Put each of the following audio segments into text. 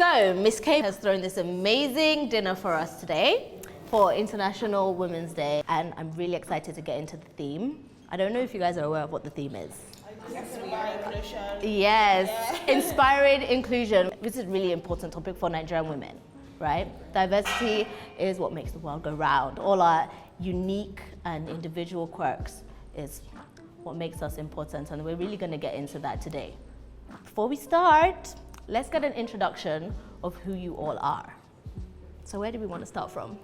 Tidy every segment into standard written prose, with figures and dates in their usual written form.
So, Miskay has thrown this amazing dinner for us today for International Women's Day, and I'm really excited to get into the theme. I don't know if you guys are aware of what the theme is. Yes, inspiring inclusion. This is a really important topic for Nigerian women, right? Diversity is what makes the world go round. All our unique and individual quirks is what makes us important, and we're really going to get into that today. Before we start, let's get an introduction of who you all are. So where do we want to start from?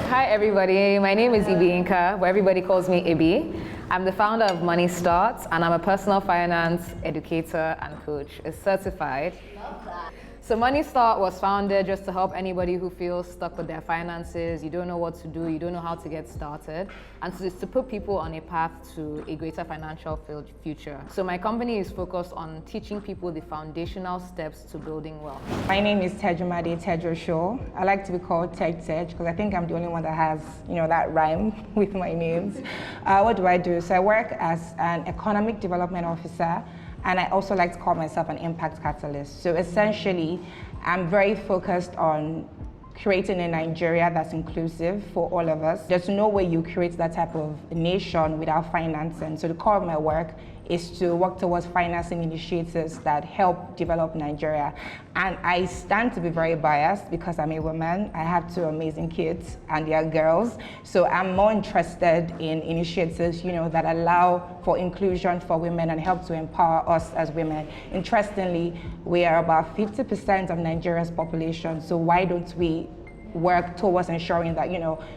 Hi everybody, my name is Ibi Inka, but everybody calls me Ibi. I'm the founder of Money Starts, and I'm a personal finance educator and coach, a certified. Love that. So Money Start was founded just to help anybody who feels stuck with their finances, you don't know what to do, you don't know how to get started, and to put people on a path to a greater financial future. So my company is focused on teaching people the foundational steps to building wealth. My name is Tejumade Tejosho. I like to be called Tej because I think I'm the only one that has, that rhyme with my names. What do I do? So I work as an economic development officer, and I also like to call myself an impact catalyst. So essentially, I'm very focused on creating a Nigeria that's inclusive for all of us. There's no way you create that type of nation without financing. So the core of my work is to work towards financing initiatives that help develop Nigeria. And I stand to be very biased because I'm a woman. I have two amazing kids and they are girls. So I'm more interested in initiatives, that allow for inclusion for women and help to empower us as women. Interestingly, we are about 50% of Nigeria's population. So why don't we work towards ensuring that,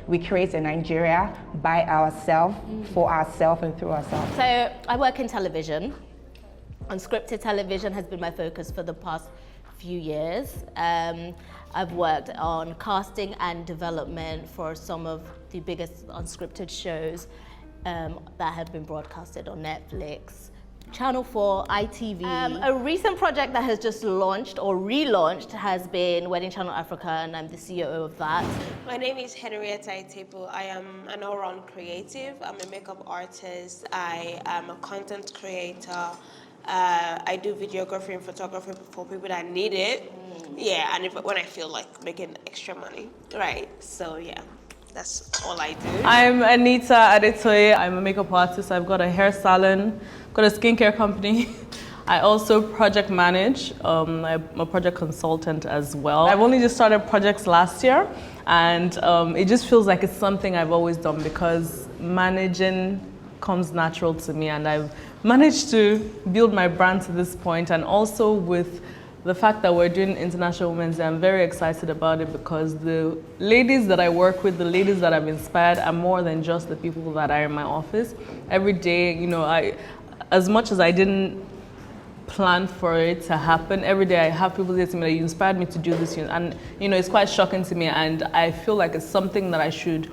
we create a Nigeria by ourselves, for ourselves and through ourselves. So I work in television. Unscripted television has been my focus for the past few years. I've worked on casting and development for some of the biggest unscripted shows that have been broadcasted on Netflix, Channel 4, ITV. A recent project that has just launched or relaunched has been Wedding Channel Africa, and I'm the CEO of that. My name is Henrietta Itepo. I am an all-round creative. I'm a makeup artist. I am a content creator. I do videography and photography for people that need it. Yeah, and when I feel like making extra money, right? So yeah. That's all I do. I'm Anita Adetoye. I'm a makeup artist. I've got a hair salon, got a skincare company. I also project manage. I'm a project consultant as well. I've only just started projects last year, and it just feels like it's something I've always done because managing comes natural to me, and I've managed to build my brand to this point, and also with the fact that we're doing International Women's Day, I'm very excited about it because the ladies that I work with, the ladies that I've inspired are more than just the people that are in my office. Every day, as much as I didn't plan for it to happen, every day I have people say to me that you inspired me to do this, and it's quite shocking to me, and I feel like it's something that I should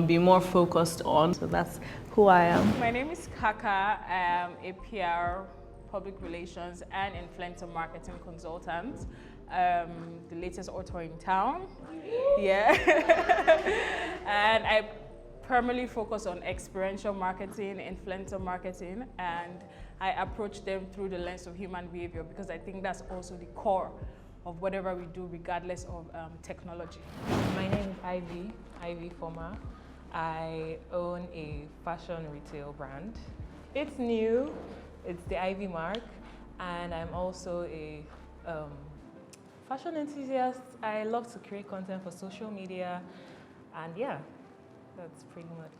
be more focused on. So that's who I am. My name is Kaka. I am a PR, public relations and influencer marketing consultant. The latest author in town. Yeah. And I primarily focus on experiential marketing, influencer marketing, and I approach them through the lens of human behavior because I think that's also the core of whatever we do regardless of technology. My name is Ivy Former. I own a fashion retail brand. It's new. It's the Ivy mark, and I'm also a fashion enthusiast. I love to create content for social media, and yeah, that's pretty much.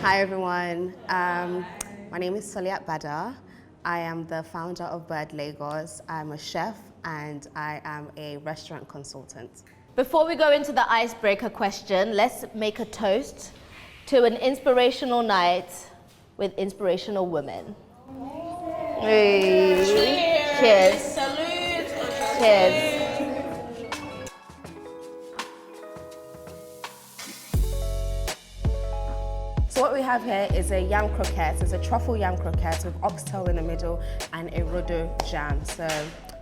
Hi everyone, my name is Soliat Badar. I am the founder of Bird Lagos. I'm a chef and I am a restaurant consultant. Before we go into the icebreaker question, let's make a toast to an inspirational night with inspirational women. Hey. Cheers. Salute. Cheers. So what we have here is a yam croquette. It's a truffle yam croquette with oxtail in the middle and a rodo jam. So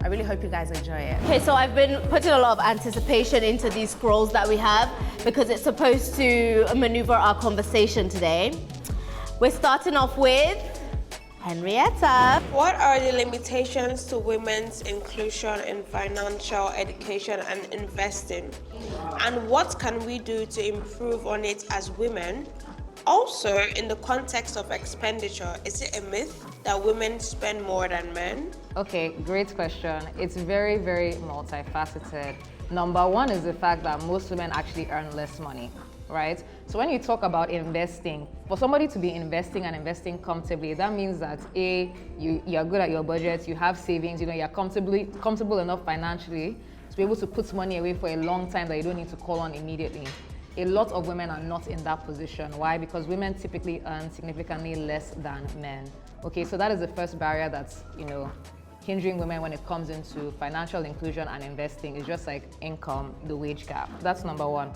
I really hope you guys enjoy it. Okay, so I've been putting a lot of anticipation into these scrolls that we have because it's supposed to maneuver our conversation today. We're starting off with Henrietta. What are the limitations to women's inclusion in financial education and investing? And what can we do to improve on it as women? Also, in the context of expenditure, is it a myth that women spend more than men? Okay, great question. It's very, very multifaceted. Number one is the fact that most women actually earn less money, right? So when you talk about investing, for somebody to be investing and investing comfortably, that means that A, you're good at your budget, you have savings, you're comfortable enough financially to be able to put money away for a long time that you don't need to call on immediately. A lot of women are not in that position. Why? Because women typically earn significantly less than men. Okay, so that is the first barrier that's, hindering women when it comes into financial inclusion and investing. Is just like income, the wage gap. That's number one.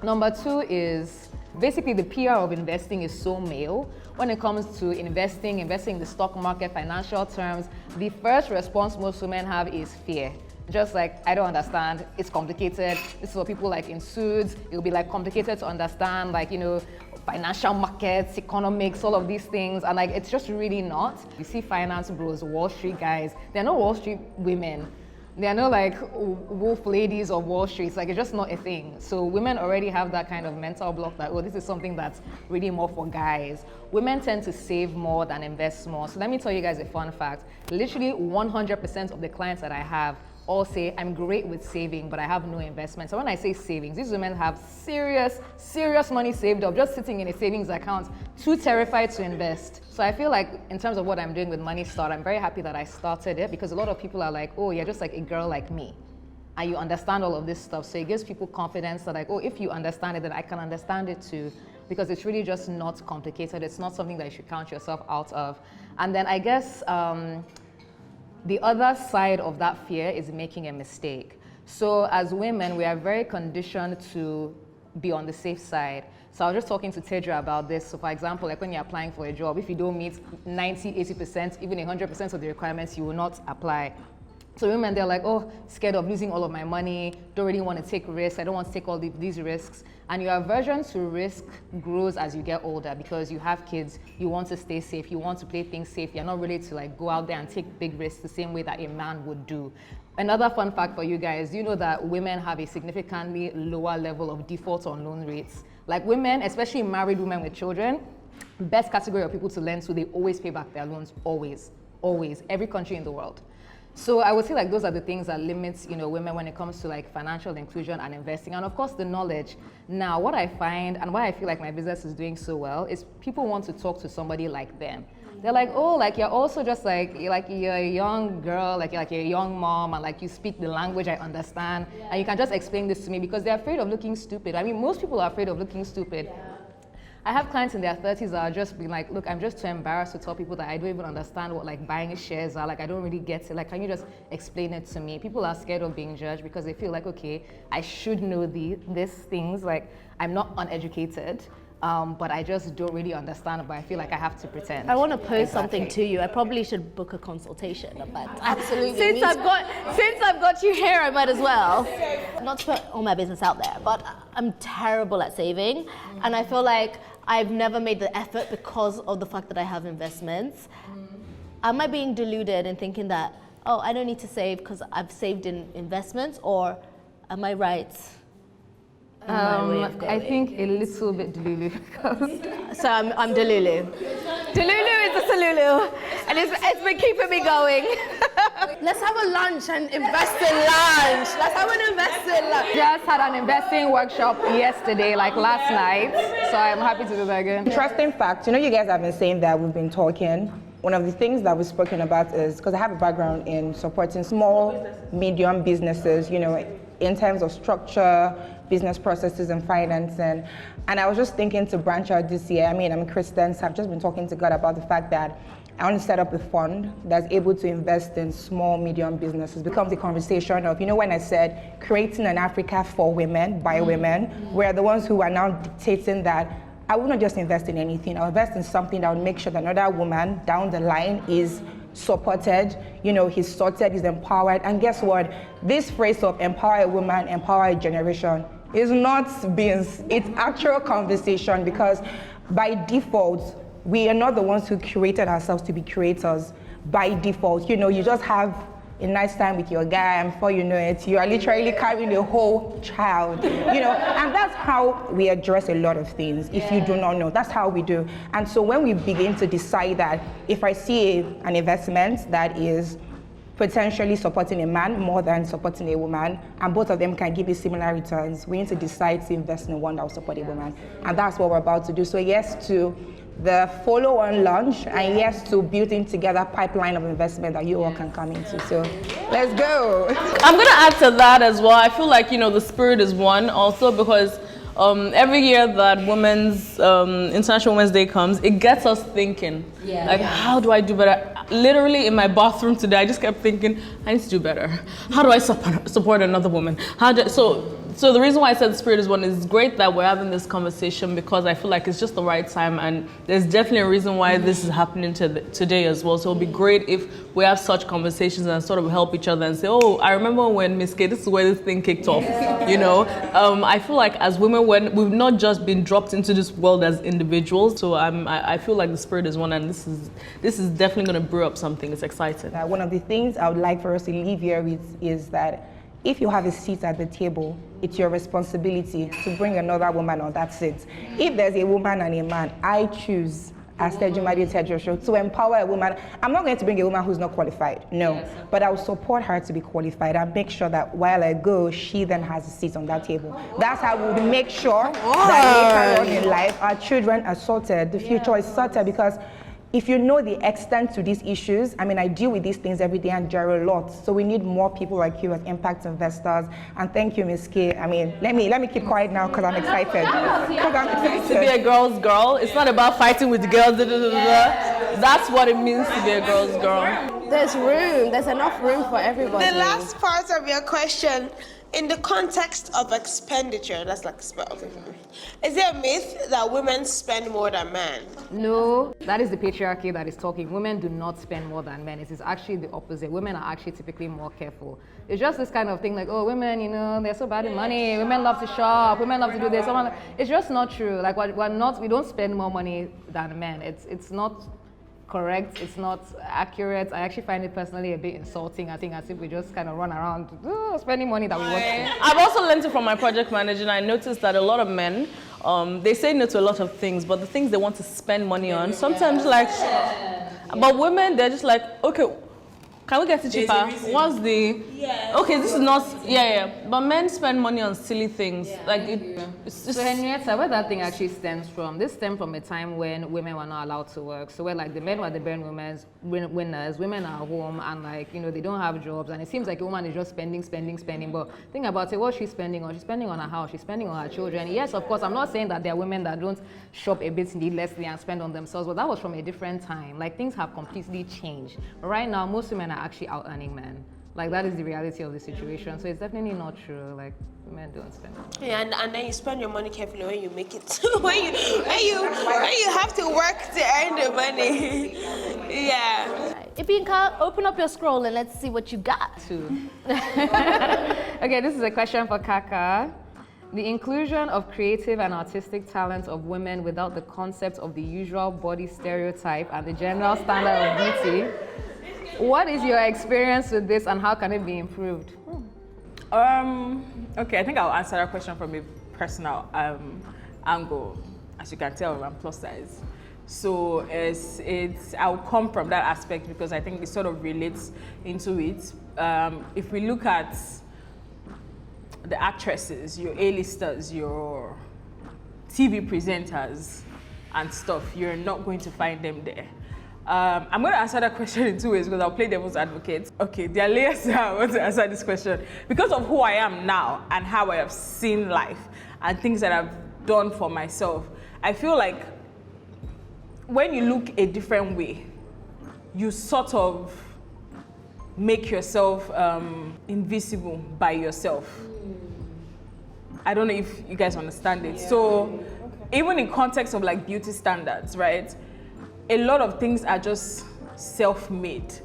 Number two is basically the PR of investing is so male. When it comes to investing in the stock market, financial terms, the first response most women have is fear. Just like, I don't understand, it's complicated. This is for people like in suits, it'll be like complicated to understand, like, financial markets, economics, all of these things, and like, it's just really not. You see finance bros, Wall Street guys, they're not Wall Street women. They're not like wolf ladies of Wall Street. It's like, it's just not a thing. So women already have that kind of mental block that, oh, this is something that's really more for guys. Women tend to save more than invest more. So let me tell you guys a fun fact. Literally 100% of the clients that I have all say, I'm great with saving, but I have no investment. So when I say savings, these women have serious money saved up, just sitting in a savings account, too terrified to invest. So I feel like in terms of what I'm doing with Money Start, I'm very happy that I started it because a lot of people are like, oh, you're just like a girl like me. And you understand all of this stuff. So it gives people confidence that like, oh, if you understand it, then I can understand it too. Because it's really just not complicated. It's not something that you should count yourself out of. And then I guess, the other side of that fear is making a mistake. So as women, we are very conditioned to be on the safe side. So I was just talking to Tedra about this. So for example, like when you're applying for a job, if you don't meet 90, 80%, even 100% of the requirements, you will not apply. So women, they're like, oh, scared of losing all of my money, don't really want to take risks, I don't want to take all these risks. And your aversion to risk grows as you get older because you have kids, you want to stay safe, you want to play things safe, you're not ready to like go out there and take big risks the same way that a man would do. Another fun fact for you guys, you know that women have a significantly lower level of default on loan rates. Like women, especially married women with children, best category of people to lend to, they always pay back their loans, always, every country in the world. So I would say like those are the things that limits, women when it comes to like financial inclusion and investing, and of course the knowledge. Now, what I find and why I feel like my business is doing so well is people want to talk to somebody like them. They're like, oh, like you're also just like you're a young girl, like you're a young mom, and like you speak the language I understand, and you can just explain this to me because they're afraid of looking stupid. I mean, most people are afraid of looking stupid. Yeah. I have clients in their 30s that are just being like, look, I'm just too embarrassed to tell people that I don't even understand what like buying shares are, like I don't really get it, like can you just explain it to me? People are scared of being judged because they feel like, okay, I should know these things, like I'm not uneducated, but I just don't really understand, but I feel like I have to pretend. I want to pose something to you. I probably should book a consultation about that. Absolutely. Since I've got you here, I might as well. Not to put all my business out there, but I'm terrible at saving, and I feel like I've never made the effort because of the fact that I have investments. Am I being deluded in thinking that, oh, I don't need to save because I've saved in investments, or am I right? I think a little bit delulu. So I'm delulu. Delulu is a salulu, and it's been keeping me going. Let's have a lunch and invest in lunch. Let's have an invest in lunch. Just had an investing workshop yesterday, like last night, so I'm happy to do that again. Interesting fact, you guys have been saying that we've been talking. One of the things that we've spoken about is, because I have a background in supporting small, medium businesses, in terms of structure, business processes and financing. And I was just thinking to branch out this year. I mean, I'm a Christian, so I've just been talking to God about the fact that I want to set up a fund that's able to invest in small, medium businesses. It becomes a conversation of, when I said creating an Africa for women, by women, we're the ones who are now dictating that I will not just invest in anything, I'll invest in something that will make sure that another woman down the line is supported, he's sorted, he's empowered. And guess what? This phrase of empower a woman, empower a generation is not beans, it's actual conversation, because by default, we are not the ones who curated ourselves to be creators by default. You know, you just have a nice time with your guy, and before you know it, you are literally carrying a whole child, you know, and that's how we address a lot of things. If you do not know, that's how we do. And so when we begin to decide that if I see an investment that is potentially supporting a man more than supporting a woman, and both of them can give you similar returns, we need to decide to invest in one that will support a woman. And that's what we're about to do. So yes to the follow-on launch, and yes to building together a pipeline of investment that you all can come into. So let's go. I'm gonna add to that as well. I feel like, you know, the spirit is one also, because every year that International Women's Day comes, it gets us thinking, how do I do better? Literally in my bathroom today, I just kept thinking, I need to do better. How do I support another woman? So the reason why I said the spirit is one is great that we're having this conversation, because I feel like it's just the right time, and there's definitely a reason why this is happening today as well. So it'll be great if we have such conversations and sort of help each other and say, oh, I remember when Miskay, this is where this thing kicked off, you know? I feel like as women, when we've not just been dropped into this world as individuals, so I feel like the spirit is one, and this is definitely going to brew up something. It's exciting. One of the things I would like for us to leave here with is that if you have a seat at the table, it's your responsibility to bring another woman on that seat. If there's a woman and a man, I choose, as Tejumade Tedrosho, to empower a woman. I'm not going to bring a woman who's not qualified, no. But I will support her to be qualified and make sure that while I go, she then has a seat on that table. That's how we'll make sure that later on in life, our children are sorted, the future is sorted, because if you know the extent to these issues, I mean, I deal with these things every day and there are a lot. So we need more people like you as impact investors. And thank you, Miskay. I mean, let me keep quiet now because I'm excited. To be a girl's girl, it's not about fighting with the girls. That's what it means to be a girl's girl. There's room. There's enough room for everybody. The last part of your question, in the context of expenditure, that's like, is there a myth that women spend more than men? No, that is the patriarchy that is talking. Women do not spend more than men. It is actually the opposite. Women are actually typically more careful. It's just this kind of thing like, oh, women, you know, they're so bad at money. Women love to shop. Women love to do this. It's just not true. Like, we don't spend more money than men. It's not correct, it's not accurate. I actually find it personally a bit insulting. I think as if we just kind of run around spending money that we want to. I've also learned it from my project manager, and I noticed that a lot of men, they say no to a lot of things, but the things they want to spend money on, sometimes but women, they're just like, okay, can we get it cheaper? What's the... Okay, this is not... But men spend money on silly things. Like, it's just... So, Henrietta, where that thing actually stems from, this stemmed from a time when women were not allowed to work. So, where, like, the men were the winners, women are home, and, like, you know, they don't have jobs. And it seems like a woman is just spending. But think about it, what she's spending on. She's spending on her house. She's spending on her children. Yes, of course, I'm not saying that there are women that don't shop a bit needlessly and spend on themselves, but that was from a different time. Like, things have completely changed. But right now, most women are actually out earning men. Like, that is the reality of the situation. So it's definitely not true. Like, women don't spend money. Yeah, and then you spend your money carefully when you make it. when you have to work to earn the money. Yeah. If you can open up your scroll and let's see what you got. Okay, this is a question for Kaka. The inclusion of creative and artistic talent of women without the concept of the usual body stereotype and the general standard of beauty. What is your experience with this and how can it be improved? Okay, I think I'll answer that question from a personal angle. As you can tell, I'm plus size. So I'll come from that aspect because I think it sort of relates into it. If we look at the actresses, your A-listers, your TV presenters and stuff, you're not going to find them there. I'm going to answer that question in two ways because I'll play devil's advocate. Okay, there are layers I want to answer this question. Because of who I am now and how I have seen life and things that I've done for myself, I feel like when you look a different way, you sort of make yourself invisible by yourself. I don't know if you guys understand it. Yeah. So even in context of like beauty standards, right? A lot of things are just self-made.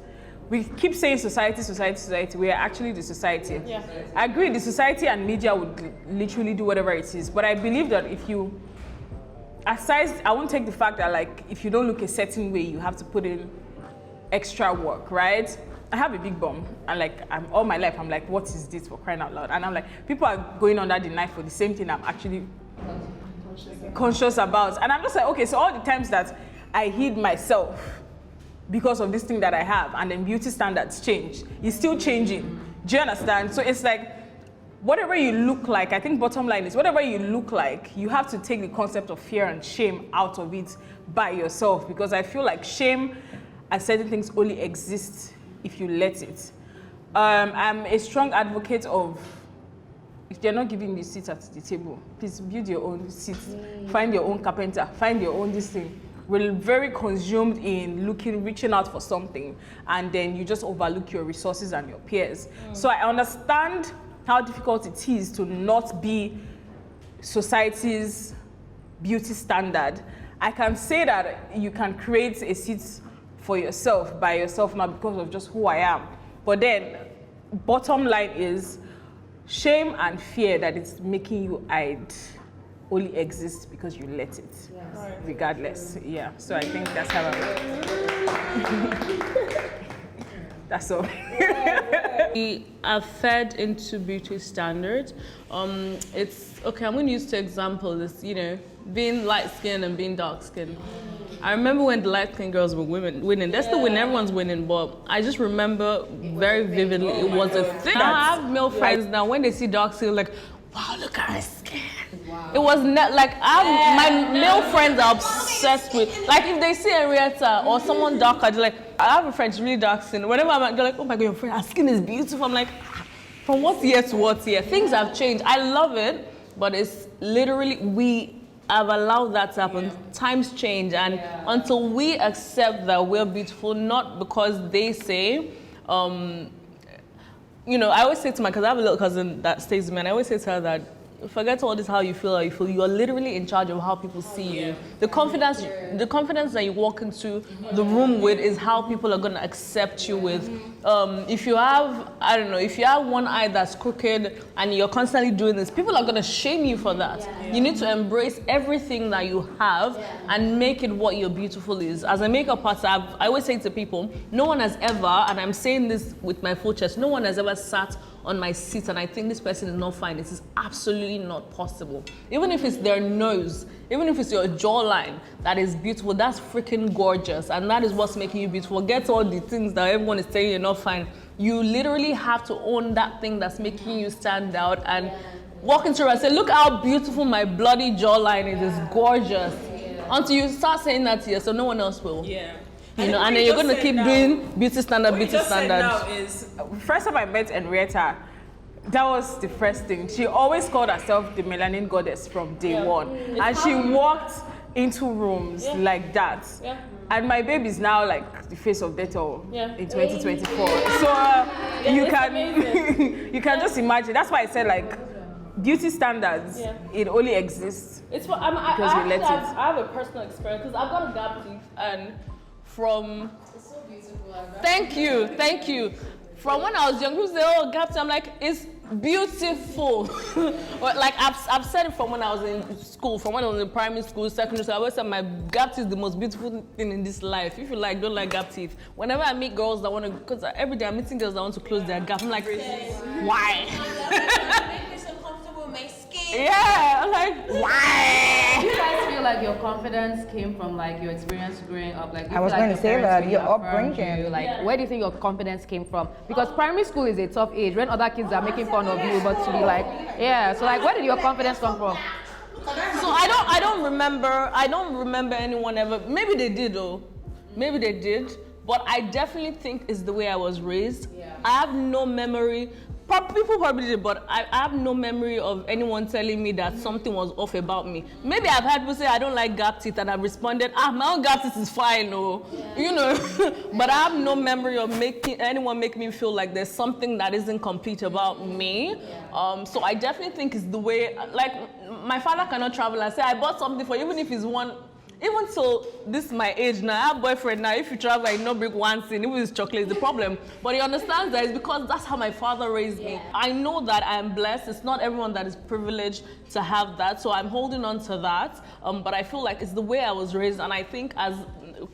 We keep saying society. We are actually the society. Yeah. I agree, the society and media would literally do whatever it is. But I believe that if you aside, I won't take the fact that like if you don't look a certain way, you have to put in extra work, right? I have a big bum, and like all my life, I'm like, what is this, for crying out loud? And I'm like, people are going under the knife for the same thing I'm actually conscious about. And I'm just like, okay, so all the times that I hid myself because of this thing that I have, and then beauty standards change, it's still changing. Do you understand? So it's like, whatever you look like, I think bottom line is, whatever you look like, you have to take the concept of fear and shame out of it by yourself, because I feel like shame and certain things only exist if you let it. I'm a strong advocate of, if they're not giving you seats at the table, please build your own seats. Find your own carpenter, find your own this thing. We're very consumed in reaching out for something, and then you just overlook your resources and your peers. So I understand how difficult it is to not be society's beauty standard. I can say that you can create a seat for yourself, by yourself, not because of just who I am. But then, bottom line is, shame and fear that it's making you hide only exists because you let it, regardless. Yeah, so I think that's how I that's all. We are fed into beauty standards. It's, okay, I'm going to use two examples, being light-skinned and being dark-skinned. I remember when the light-skinned girls were winning. They're still winning, everyone's winning, but I just remember very vividly it was a thing. I have male friends now, when they see dark skin, like, wow, look at her skin. Wow. It was not like, my male friends are obsessed with, like if they see Henrietta or someone darker, they're like, I have a friend, she's really dark skin. Whenever I'm they're like, oh my God, your friend, her skin is beautiful. I'm like, from what year to what year? Things have changed. I love it, but it's literally, we have allowed that to happen. Times change, and until we accept that we're beautiful, not because they say, I always say to because I have a little cousin that stays with me, and I always say to her that, forget all this how you feel. You are literally in charge of how people see you. The confidence that you walk into the room with is how people are gonna accept you with. If you have, if you have one eye that's crooked and you're constantly doing this, people are gonna shame you for that. You need to embrace everything that you have and make it what your beautiful is. As a makeup artist, I always say to people, no one has ever, and I'm saying this with my full chest, no one has ever sat on my seat and I think this person is not fine. It is absolutely not possible. Even if it's their nose, even if it's your jawline that is beautiful, that's freaking gorgeous, and that is what's making you beautiful. Forget all the things that everyone is saying you're not fine. You literally have to own that thing that's making you stand out and walk into it and say, look how beautiful my bloody jawline is. It's gorgeous. Until you start saying that to yourself, no one else will. And then you're going to keep doing beauty standard. What you just said now is, first time I met Henrietta, that was the first thing. She always called herself the melanin goddess from day one. And she walked into rooms like that. And my baby is now like the face of Dettol in 2024. So you can just imagine. That's why I said like, beauty standards, it only exists because we let it. I have a personal experience because I've got a gap tooth, and from it's so beautiful. Thank you. From when I was young, people say, "Oh, gap tooth." I'm like, it's beautiful. Like I've said it from when I was in school, from when I was in primary school, secondary school. I always said my gap teeth is the most beautiful thing in this life. If you don't like gap teeth. Whenever I meet girls that want to, because every day I'm meeting girls that want to close their gap, I'm like, why? Yeah, I'm like, why? Do you guys feel like your confidence came from like your experience growing up? Like, I was going to say that, your upbringing. Where do you think your confidence came from? Because primary school is a tough age when other kids are making fun of you, but to be like, so like, where did your confidence come from? So I don't remember anyone ever. Maybe they did though. Maybe they did. But I definitely think it's the way I was raised. I have no memory. People probably did, but I have no memory of anyone telling me that something was off about me. Maybe I've had people say I don't like gap teeth, and I've responded, my own gap teeth is fine, But I have no memory of anyone make me feel like there's something that isn't complete about me. So I definitely think it's the way, like, my father cannot travel and say, I bought something for you, even if it's one. even till this my age now, I have a boyfriend now, if you travel, I not bring one thing, even if it's chocolate, is the problem. But he understands that it's because that's how my father raised me. I know that I am blessed. It's not everyone that is privileged to have that, so I'm holding on to that. But I feel like it's the way I was raised, and I think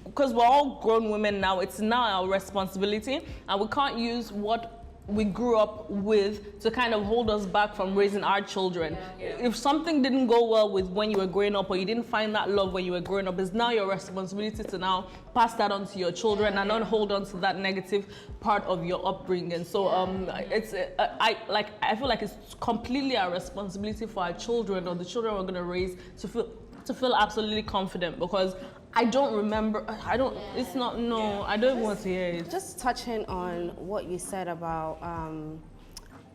because we're all grown women now, it's now our responsibility, and we can't use what we grew up with to kind of hold us back from raising our children. If something didn't go well with when you were growing up, or you didn't find that love when you were growing up, it's now your responsibility to now pass that on to your children and not hold on to that negative part of your upbringing. So I feel like it's completely our responsibility for our children, or the children we're going to raise, to feel absolutely confident, because I don't remember, I don't even want to hear it. Just touching on what you said about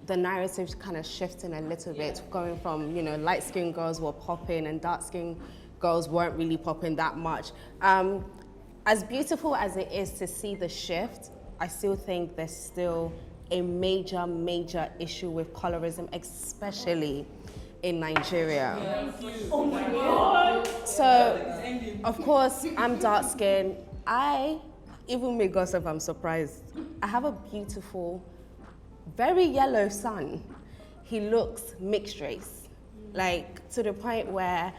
the narrative kind of shifting a little bit, going from, light-skinned girls were popping and dark-skinned girls weren't really popping that much. As beautiful as it is to see the shift, I still think there's still a major, major issue with colorism, especially in Nigeria. Oh my God. So, of course, I'm dark-skinned. Even me gossip, I'm surprised. I have a beautiful, very yellow son. He looks mixed race, like to the point where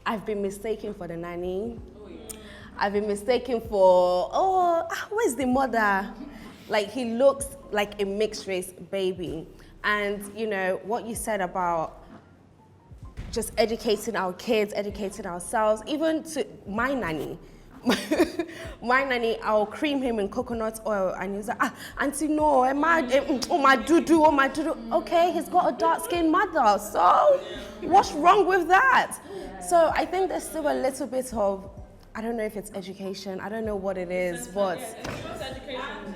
I've been mistaken for the nanny. I've been mistaken for, where's the mother? Like, he looks like a mixed race baby. And what you said about just educating our kids, educating ourselves, even to my nanny. My nanny, I'll cream him in coconut oil, and he's like, auntie, no, my dudu. Okay, he's got a dark-skinned mother, so what's wrong with that? So I think there's still a little bit of, I don't know if it's education, I don't know what it is, but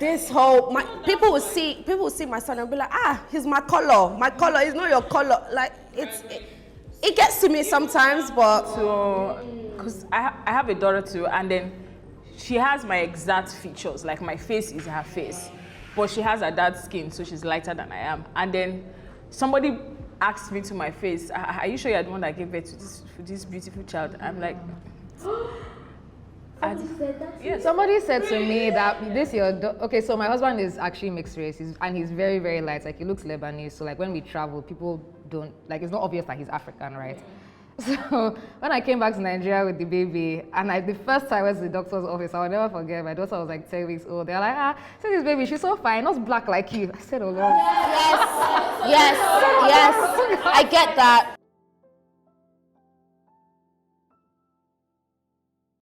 this whole, people will see my son and be like, he's my color, he's not your color. Like, it gets to me sometimes, but... So, because I have a daughter too, and then she has my exact features, like my face is her face, but she has a dark skin, so she's lighter than I am. And then somebody asked me to my face, are you sure you're the one that gave birth to this beautiful child? I'm like... Somebody said to me that okay, so my husband is actually mixed race, and he's very, very light. Like, he looks Lebanese, so like when we travel, people don't, like, it's not obvious that he's African, right? So when I came back to Nigeria with the baby, and the first time I went to the doctor's office, I will never forget, my daughter was like 10 weeks old. They're like, see this baby, she's so fine, not black like you. I said, oh Lord. Yes, I get that.